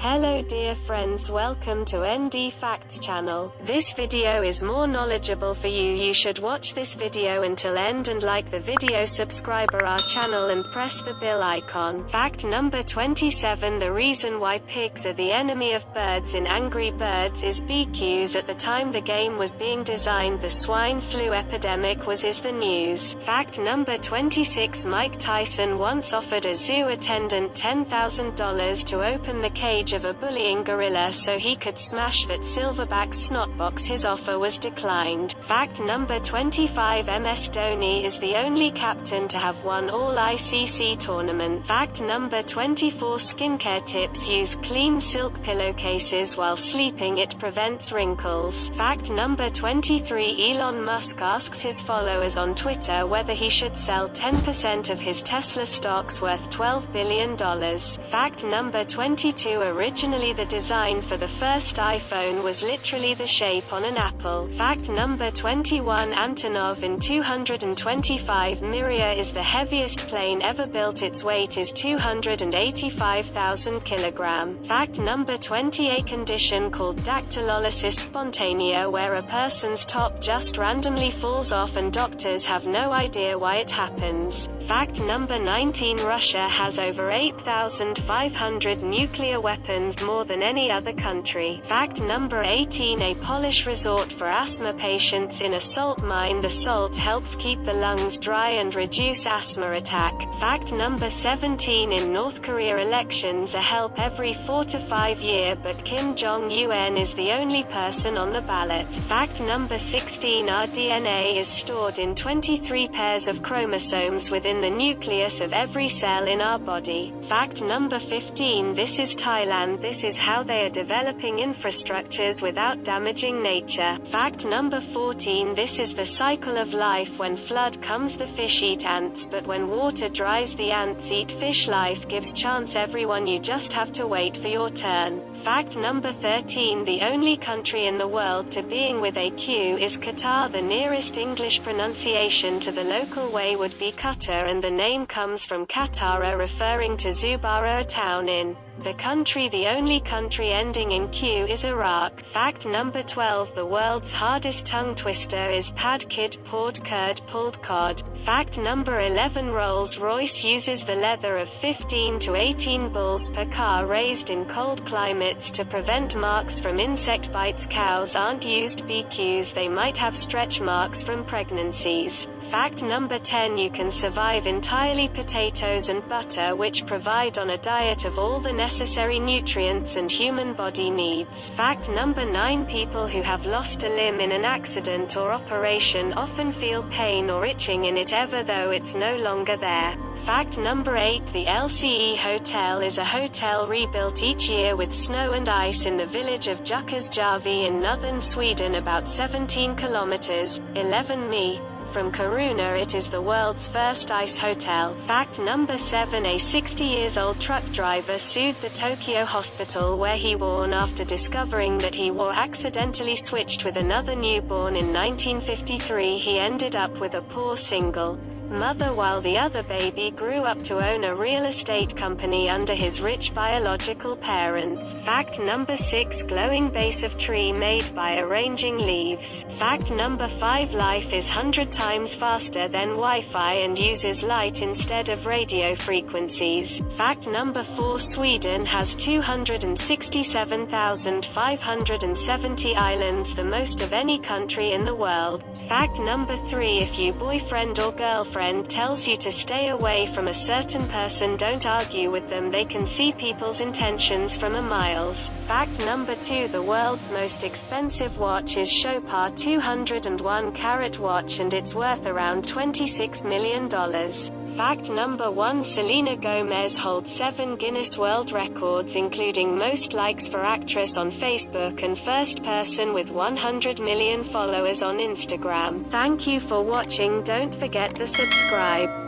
Hello dear friends, welcome to ND Facts channel. This video is more knowledgeable for you. You should watch this video until end and like the video, subscribe our channel and press the bell icon. Fact number 27. The reason why pigs are the enemy of birds in Angry Birds is because at the time the game was being designed the swine flu epidemic was the news. Fact number 26. Mike Tyson once offered a zoo attendant $10,000 to open the cage of a bullying gorilla so he could smash that silverback snotbox. His offer was declined. Fact number 25. MS Dhoni is the only captain to have won all ICC tournament. Fact number 24. Skincare tips: use clean silk pillowcases while sleeping, it prevents wrinkles. Fact number 23. Elon Musk asks his followers on Twitter whether he should sell 10% of his Tesla stocks worth $12 billion. Fact number 22. Originally the design for the first iPhone was literally the shape on an apple. Fact number 21. Antonov in 225 Miria is the heaviest plane ever built. Its weight is 285,000 kg. Fact number 20. A condition called dactylolysis spontanea where a person's top just randomly falls off and doctors have no idea why it happens. Fact number 19. Russia has over 8,500 nuclear weapons, more than any other country. Fact number 18. A Polish resort for asthma patients in a salt mine. The salt helps keep the lungs dry and reduce asthma attack. Fact number 17. In North Korea elections are held every 4 to 5 years, but Kim Jong-un is the only person on the ballot. Fact number 16. Our DNA is stored in 23 pairs of chromosomes within the nucleus of every cell in our body. Fact number 15. This is Thailand. This is how they are developing infrastructures without damaging nature. Fact number 14. This is the cycle of life. When flood comes the fish eat ants, but when water dries the ants eat fish. Life gives chance everyone, you just have to wait for your turn. Fact number 13. The only country in the world to being with a Q is Qatar. The nearest English pronunciation to the local way would be Qatar, and the name comes from Qattara, referring to Zubara, a town in the country. The only country ending in Q is Iraq. Fact number 12. The world's hardest tongue twister is pad kid poured curd pulled cod. Fact number 11. Rolls-Royce uses the leather of 15 to 18 bulls per car raised in cold climates to prevent marks from insect bites. Cows aren't used because they might have stretch marks from pregnancies. Fact number 10. You can survive entirely potatoes and butter, which provide on a diet of all the necessary nutrients and human body needs. Fact number 9. People who have lost a limb in an accident or operation often feel pain or itching in it even though it's no longer there. Fact number 8. The LCE Hotel is a hotel rebuilt each year with snow and ice in the village of Jukkasjärvi in northern Sweden, about 17 kilometers, 11 mi, from Kiruna. It is the world's first ice hotel. Fact number 7. A 60-year-old truck driver sued the Tokyo hospital where he born after discovering that he was accidentally switched with another newborn in 1953. He ended up with a poor single mother while the other baby grew up to own a real estate company under his rich biological parents. Fact number 6. Glowing base of tree made by arranging leaves. Fact number 5. Life is 100 times faster than Wi-Fi and uses light instead of radio frequencies. Fact number 4. Sweden has 267,570 islands, the most of any country in the world. Fact number 3. If your boyfriend or girlfriend tells you to stay away from a certain person, don't argue with them. They can see people's intentions from a miles. Fact number 2. The world's most expensive watch is Chopard 201 carat watch and it's worth around $26 million. Fact number 1. Selena Gomez holds 7 Guinness World Records, including most likes for actress on Facebook and first person with 100 million followers on Instagram. Thank you for watching. Don't forget to subscribe.